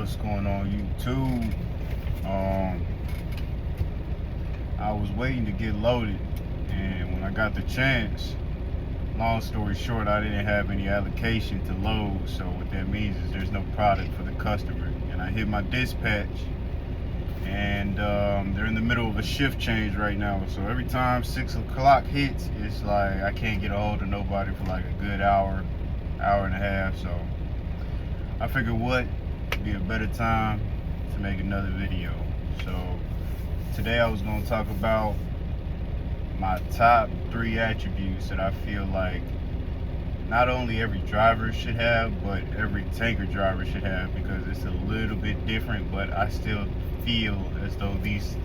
What's going on YouTube? I was waiting to get loaded, and when I got the chance, long story short, I didn't have any allocation to load. So what that means is there's no product for the customer. And I hit my dispatch, and they're in the middle of a shift change right now. So every time 6 o'clock hits, it's like I can't get a hold of nobody for like a good hour and a half. So I figured what would be a better time to make another video. So today I was going to talk about my top 3 attributes that I feel like not only every driver should have, but every tanker driver should have, because it's a little bit different, but I still feel as though these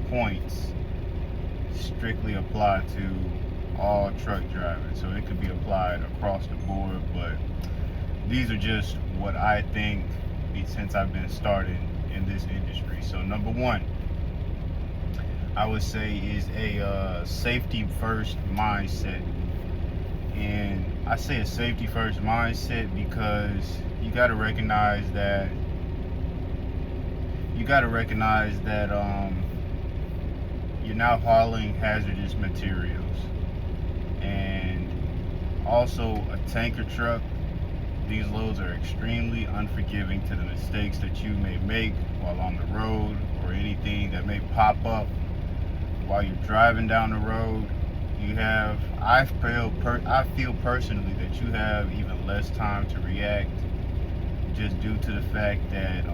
points strictly apply to all truck driving. So it could be applied across the board, but these are just what I think since I've been starting in this industry. So number 1, I would say, is a safety first mindset. And I say a safety first mindset because you got to recognize that you're now hauling hazardous materials. And also a tanker truck, these loads are extremely unforgiving to the mistakes that you may make while on the road, or anything that may pop up while you're driving down the road. I feel personally that you have even less time to react, just due to the fact that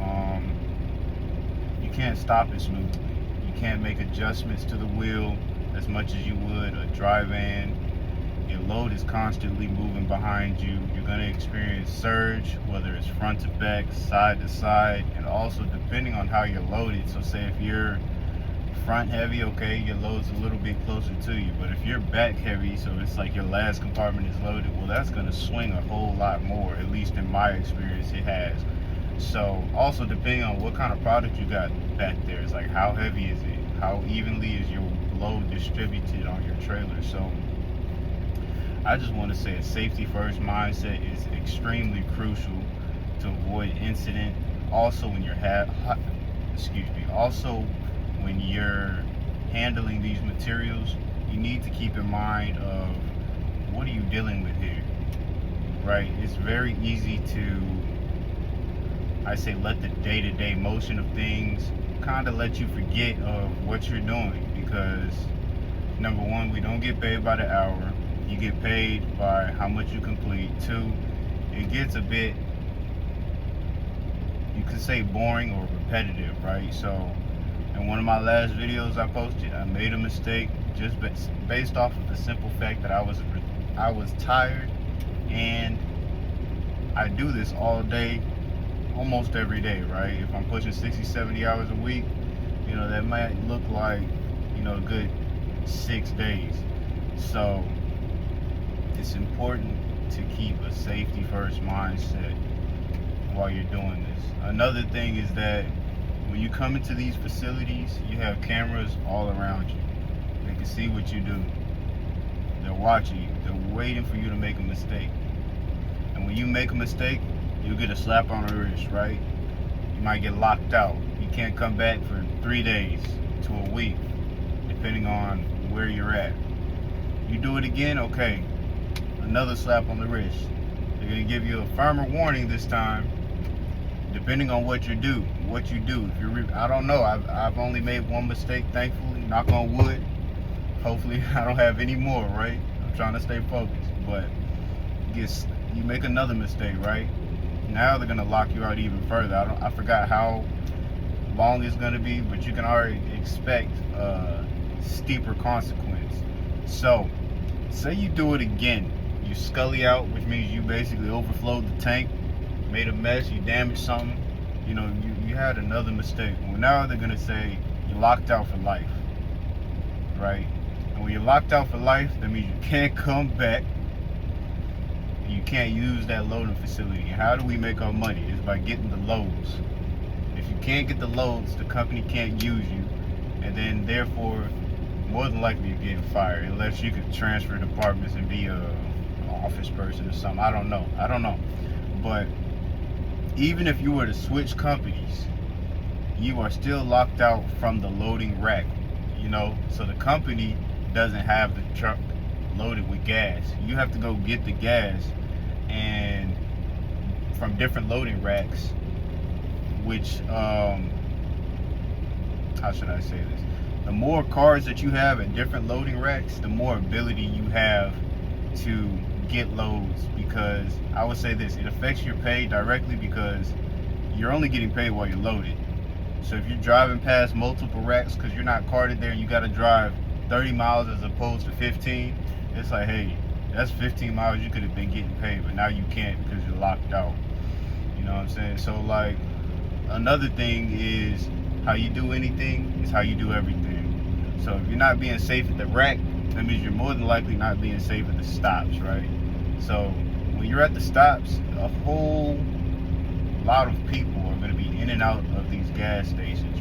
you can't stop it smoothly. You can't make adjustments to the wheel as much as you would a dry van. Your load is constantly moving behind you. You're going to experience surge, whether it's front to back, side to side, and also depending on how you're loaded. So say if you're front heavy, okay, your load's a little bit closer to you. But if you're back heavy, so it's like your last compartment is loaded, well, that's going to swing a whole lot more. At least in my experience, it has. So also depending on what kind of product you got back there, it's like how heavy is it? How evenly is your load distributed on your trailer? So I just want to say a safety first mindset is extremely crucial to avoid incident. Also when you're when you're handling these materials, you need to keep in mind of what are you dealing with here, right? It's very easy to, I say, let the day-to-day motion of things kind of let you forget of what you're doing, because number 1, we don't get paid by the hour. You get paid by how much you complete. 2, it gets a bit, you could say, boring or repetitive, right? So in one of my last videos I posted, I made a mistake just based off of the simple fact that I was tired, and I do this all day, almost every day, right? If I'm pushing 60-70 hours a week, that might look like a good 6 days. So it's important to keep a safety first mindset while you're doing this. Another thing is that when you come into these facilities, you have cameras all around you. They can see what you do. They're watching you. They're waiting for you to make a mistake. And when you make a mistake, you'll get a slap on the wrist, right? You might get locked out. You can't come back for 3 days to a week, depending on where you're at. You do it again, okay, another slap on the wrist. They're gonna give you a firmer warning this time, depending on what you do. If I don't know. I've only made one mistake, thankfully. Knock on wood. Hopefully, I don't have any more. Right? I'm trying to stay focused. But you make another mistake, right? Now they're gonna lock you out even further. I forgot how long it's gonna be, but you can already expect a steeper consequence. So, say you do it again. You scully out, which means you basically overflowed the tank, made a mess, you damaged something, you had another mistake. Well, now they're gonna say you're locked out for life, right? And when you're locked out for life, that means you can't come back, and you can't use that loading facility. And how do we make our money? Is by getting the loads. If you can't get the loads, the company can't use you, and then therefore more than likely you're getting fired, unless you could transfer departments and be an office person or something. I don't know. But even if you were to switch companies, you are still locked out from the loading rack, so the company doesn't have the truck loaded with gas. You have to go get the gas and from different loading racks, which how should I say this? The more cars that you have at different loading racks, the more ability you have to get loads, because I would say this, it affects your pay directly because you're only getting paid while you're loaded. So if you're driving past multiple racks because you're not carded there and you got to drive 30 miles as opposed to 15, it's like, hey, that's 15 miles you could have been getting paid, but now you can't because you're locked out. You know what I'm saying? So like, another thing is, how you do anything is how you do everything. So if you're not being safe at the rack, that means you're more than likely not being safe at the stops, right? So when you're at the stops, a whole lot of people are going to be in and out of these gas stations,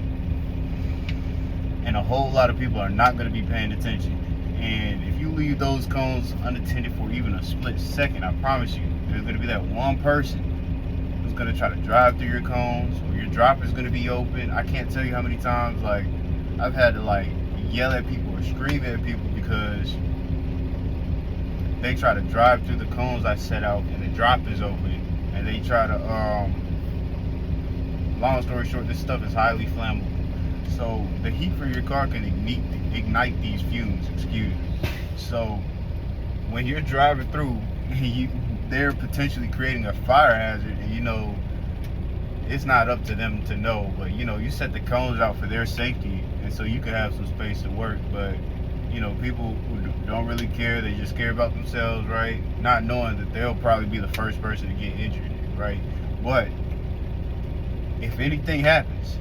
and a whole lot of people are not going to be paying attention. And if you leave those cones unattended for even a split second, I promise you, there's going to be that one person who's going to try to drive through your cones, or your dropper's going to be open. I can't tell you how many times, like, I've had to like yell at people or scream at people because they try to drive through the cones I set out and the drop is open, and they try to long story short, this stuff is highly flammable. So the heat for your car can ignite these fumes, excuse me. So when you're driving through, they're potentially creating a fire hazard, and it's not up to them to know, but you set the cones out for their safety, and so you can have some space to work. But people who don't really care, they just care about themselves, right? Not knowing that they'll probably be the first person to get injured, right? But if anything happens,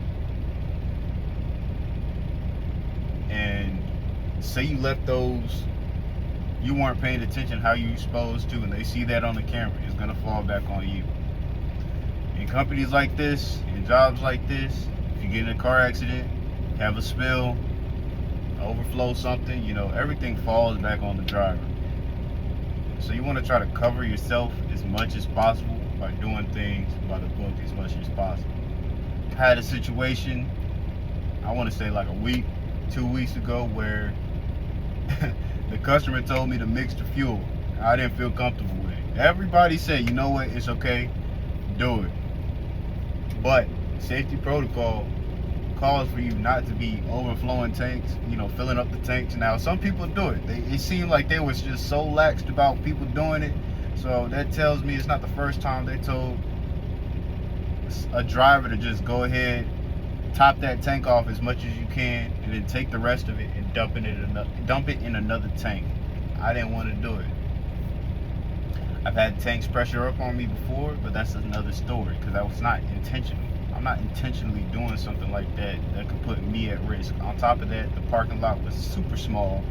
and say you left those, you weren't paying attention how you supposed to, and they see that on the camera, it's gonna fall back on you. In companies like this, in jobs like this, if you get in a car accident, have a spill, overflow something, everything falls back on the driver. So you want to try to cover yourself as much as possible by doing things by the book as much as possible. I had a situation, I want to say like a week, 2 weeks ago, where the customer told me to mix the fuel. I didn't feel comfortable with it. Everybody said, you know what, it's okay, do it. But safety protocol calls for you not to be overflowing tanks, filling up the tanks. Now, some people do it. It seemed like they was just so laxed about people doing it. So that tells me it's not the first time they told a driver to just go ahead, top that tank off as much as you can, and then take the rest of it and dump it in another tank. I didn't want to do it. I've had tanks pressure up on me before, but that's another story, because that was not intentional. I'm not intentionally doing something like that could put me at risk. On top of that, the parking lot was super small.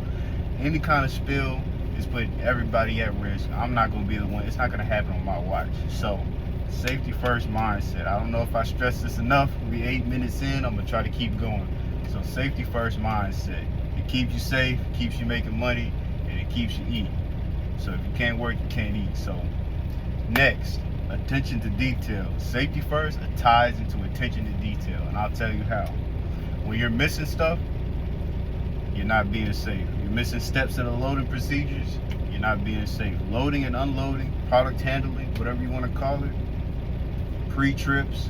Any kind of spill is putting everybody at risk. I'm not going to be the one. It's not going to happen on my watch. So, safety first mindset. I don't know if I stress this enough. We're 8 minutes in. I'm going to try to keep going. So, safety first mindset. It keeps you safe, keeps you making money, and it keeps you eating. So if you can't work, you can't eat. So next, attention to detail. Safety first, it ties into attention to detail, and I'll tell you how. When you're missing stuff, you're not being safe. You're missing steps in the loading procedures, you're not being safe. Loading and unloading, product handling, whatever you want to call it, pre-trips,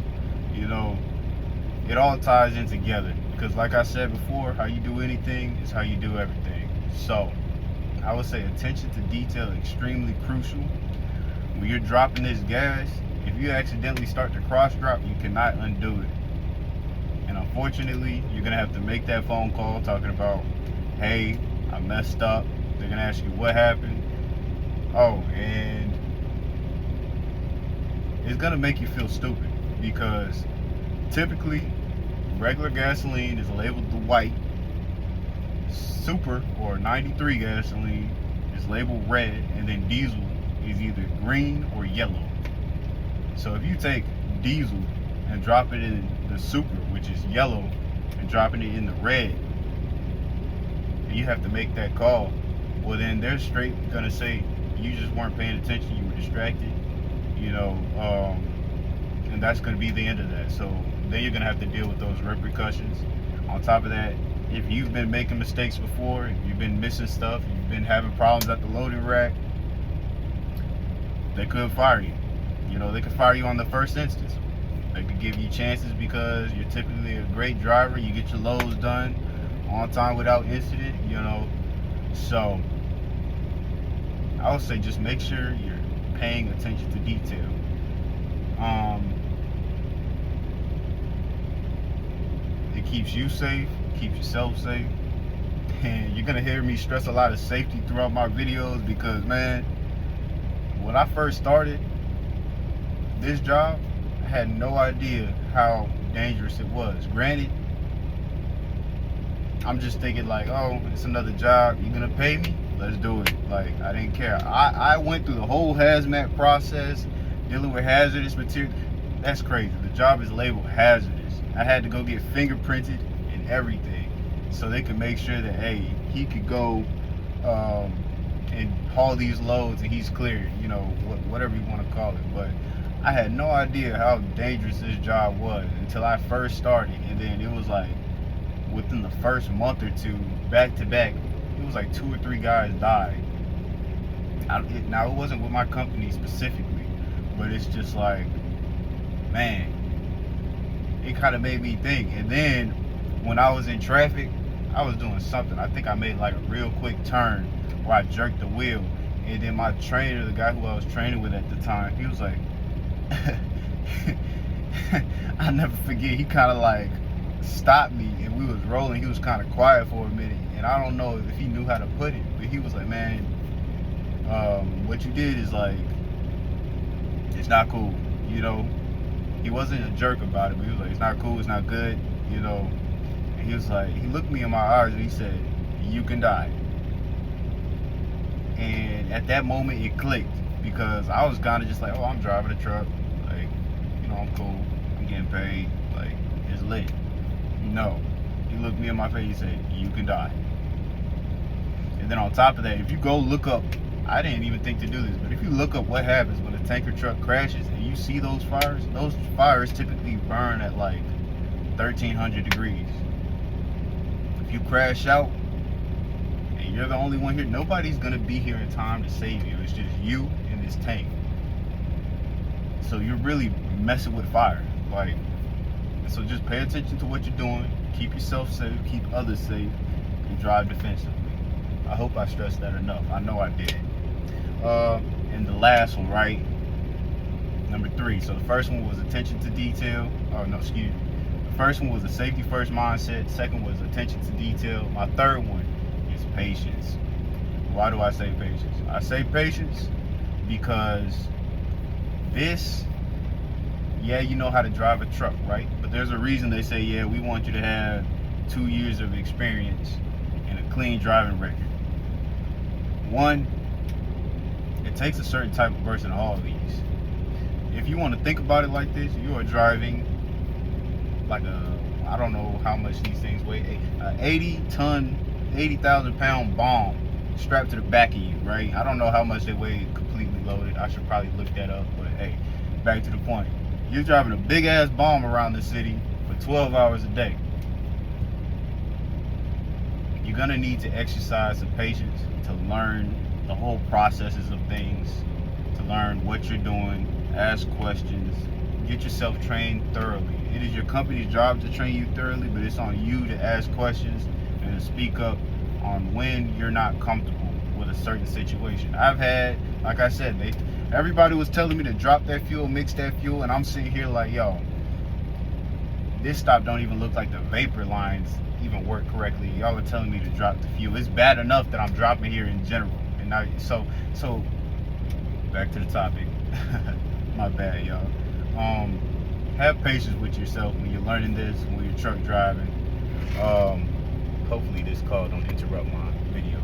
it all ties in together. Because like I said before, how you do anything is how you do everything. So I would say attention to detail is extremely crucial. When you're dropping this gas, if you accidentally start to cross drop, you cannot undo it. And unfortunately, you're gonna have to make that phone call talking about, hey, I messed up. They're gonna ask you what happened. Oh, and it's gonna make you feel stupid, because typically regular gasoline is labeled the white. Super or 93 gasoline is labeled red, and then diesel is either green or yellow. So if you take diesel and drop it in the super, which is yellow, and dropping it in the red, and you have to make that call, well then they're straight gonna say you just weren't paying attention, you were distracted, and that's going to be the end of that. So then you're going to have to deal with those repercussions. On top of that, if you've been making mistakes before, if you've been missing stuff, you've been having problems at the loading rack, they could fire you. You know, they could fire you on the first instance. They could give you chances because you're typically a great driver. You get your loads done on time without incident, you know. So I would say just make sure you're paying attention to detail. It keeps you safe, keeps yourself safe. And you're gonna hear me stress a lot of safety throughout my videos because, man, when I first started this job, I had no idea how dangerous it was. Granted, I'm just thinking like, oh, it's another job. You're gonna pay me? Let's do it. Like, I didn't care. I went through the whole hazmat process, dealing with hazardous material. That's crazy. The job is labeled hazardous. I had to go get fingerprinted and everything, so they could make sure that, hey, he could go and haul these loads and he's cleared, you know, whatever you want to call it. But I had no idea how dangerous this job was until I first started. And then it was like within the first month or two, back to back, it was like 2 or 3 guys died. Now it wasn't with my company specifically, but it's just like, man, it kind of made me think. And then when I was in traffic, I was doing something. I think I made like a real quick turn where I jerked the wheel, and then my trainer, the guy who I was training with at the time, he was like, I'll never forget, he kind of like stopped me and we was rolling. He was kind of quiet for a minute, and I don't know if he knew how to put it, but he was like, man, what you did is like, it's not cool, you know. He wasn't a jerk about it, but he was like, it's not cool, it's not good, you know. And he was like, he looked me in my eyes and he said, you can die. And at that moment it clicked, because I was kind of just like, oh, I'm driving a truck, like, you know, I'm cool, I'm getting paid, like, it's lit. No, he looked me in my face, he said, you can die. And then on top of that, if you go look up, I didn't even think to do this, but if you look up what happens when a tanker truck crashes and you see those fires typically burn at like 1,300 degrees. If you crash out and you're the only one here, nobody's gonna be here in time to save you. It's just you and this tank. So you're really messing with fire. Like, so just pay attention to what you're doing, keep yourself safe, keep others safe, and drive defensively. I hope I stressed that enough. I know I did. And the last one, right? Number 3. So the first one was attention to detail. Oh, no, excuse me. The first one was a safety first mindset. Second was attention to detail. My third one is patience. Why do I say patience? I say patience because this, yeah, you know how to drive a truck, right? But there's a reason they say, yeah, we want you to have 2 years of experience and a clean driving record. One, it takes a certain type of person to haul these. If you want to think about it like this, you are driving like I don't know how much these things weigh, 80,000 pound bomb strapped to the back of you, right? I don't know how much they weigh completely loaded. I should probably look that up, but hey, back to the point. You're driving a big ass bomb around the city for 12 hours a day. You're gonna need to exercise some patience to learn the whole processes of things, to learn what you're doing, ask questions, get yourself trained thoroughly. It is your company's job to train you thoroughly, but it's on you to ask questions and to speak up on when you're not comfortable with a certain situation. I've had, like I said, everybody was telling me to drop that fuel, mix that fuel, and I'm sitting here like, yo, this stop don't even look like the vapor lines even work correctly. Y'all are telling me to drop the fuel. It's bad enough that I'm dropping here in general. And now, so back to the topic. My bad, y'all. Have patience with yourself when you're learning this, when you're truck driving. Hopefully this call don't interrupt my video.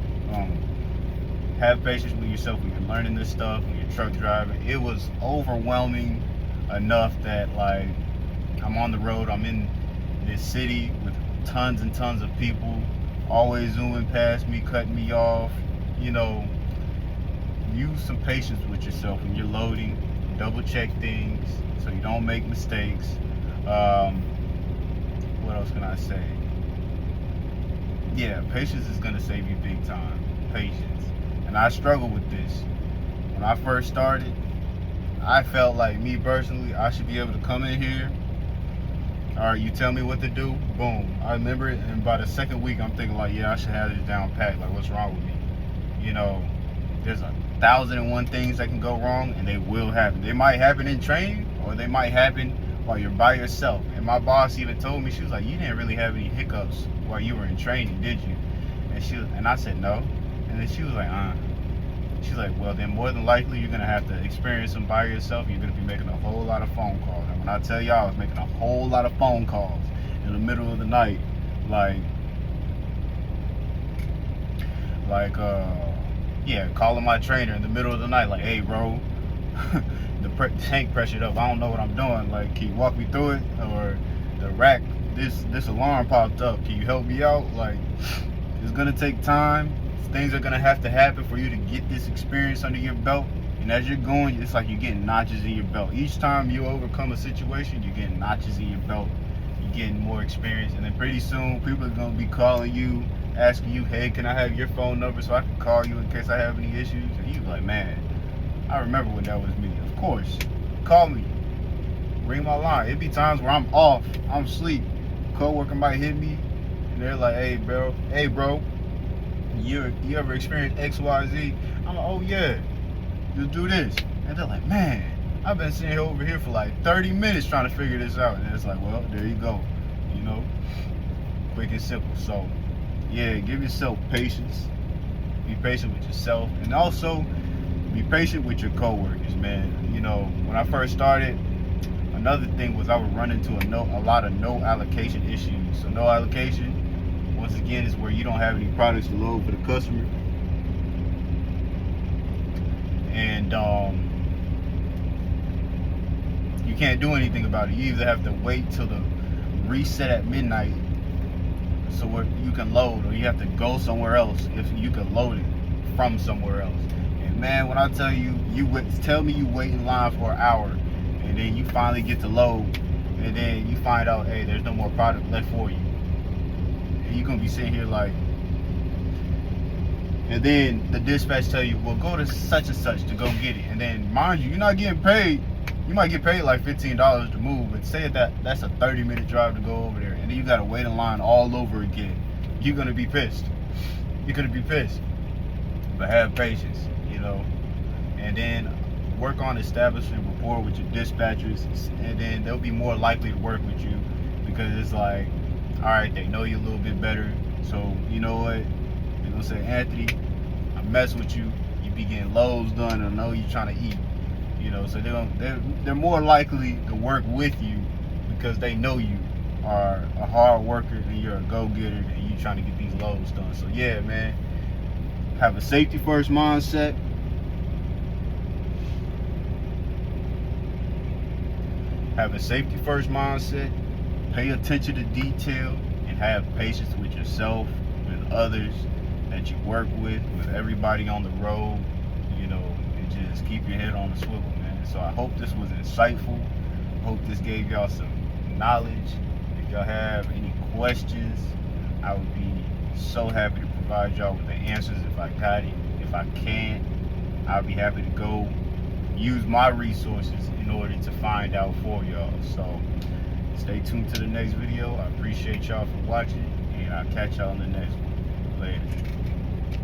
Have patience with yourself when you're learning this stuff, when you're truck driving. It was overwhelming enough that, like, I'm on the road, I'm in this city with tons and tons of people always zooming past me, cutting me off. You know, use some patience with yourself when you're loading, double check things so you don't make mistakes. What else can I say? Yeah, patience is gonna save you big time. Patience. And I struggle with this. When I first started, I felt like, me personally, I should be able to come in here. All right, you tell me what to do, boom. I remember it, and by the second week, I'm thinking like, yeah, I should have this down pat. Like, what's wrong with me? You know, there's 1,001 things that can go wrong, and they will happen. They might happen in training, or they might happen while you're by yourself. And my boss even told me, she was like, you didn't really have any hiccups while you were in training, did you? And I said no. And then she was like, She's like, well, then more than likely you're gonna have to experience them by yourself. You're gonna be making a whole lot of phone calls. And when I tell y'all, I was making a whole lot of phone calls in the middle of the night, calling my trainer in the middle of the night, like, hey, bro, the tank pressured up. I don't know what I'm doing. Like, can you walk me through it? Or the rack, this alarm popped up. Can you help me out? Like, it's gonna take time. Things are gonna have to happen for you to get this experience under your belt. And as you're going, it's like you're getting notches in your belt. Each time you overcome a situation, you're getting notches in your belt. You're getting more experience. And then pretty soon, people are gonna be calling you, asking you, hey, can I have your phone number so I can call you in case I have any issues? And you're like, man, I remember when that was me. Of course, call me, ring my line. It'd be times where I'm off, I'm asleep. Coworker might hit me, and they're like, hey, bro, you ever experienced XYZ? I'm like, oh yeah, just do this. And they're like, man, I've been sitting over here for like 30 minutes trying to figure this out. And it's like, well, there you go, you know, quick and simple. So yeah, give yourself patience. Be patient with yourself, and also be patient with your coworkers, man. You know, when I first started, another thing was I would run into a lot of no allocation issues. So no allocation, once again, is where you don't have any products to load for the customer. And you can't do anything about it. You either have to wait till the reset at midnight so where you can load, or you have to go somewhere else if you can load it from somewhere else. And man, when I tell you, tell me you wait in line for an hour, and then you finally get to load, and then you find out, hey, there's no more product left for you. And you're gonna be sitting here like, and then the dispatch tell you, well, go to such and such to go get it. And then mind you, you're not getting paid. You might get paid like $15 to move, but say that's a 30-minute drive to go over there, and then you gotta wait in line all over again. You're gonna be pissed. You're gonna be pissed. But have patience, you know. And then work on establishing rapport with your dispatchers, and then they'll be more likely to work with you, because it's like, all right, they know you a little bit better. So you know what? They're gonna say, Anthony, I mess with you. You be getting loads done, and I know you're trying to eat. You know, so they're more likely to work with you because they know you are a hard worker and you're a go-getter and you're trying to get these loads done. So yeah, man, have a safety first mindset. Have a safety first mindset. Pay attention to detail and have patience with yourself, with others that you work with everybody on the road. You know, and just keep your head on the swivel, man. So I hope this was insightful. I hope this gave y'all some knowledge. If y'all have any questions, I would be so happy to provide y'all with the answers if I got it. If I can't, I'll be happy to go use my resources in order to find out for y'all. So stay tuned to the next video. I appreciate y'all for watching, and I'll catch y'all in the next one. Later.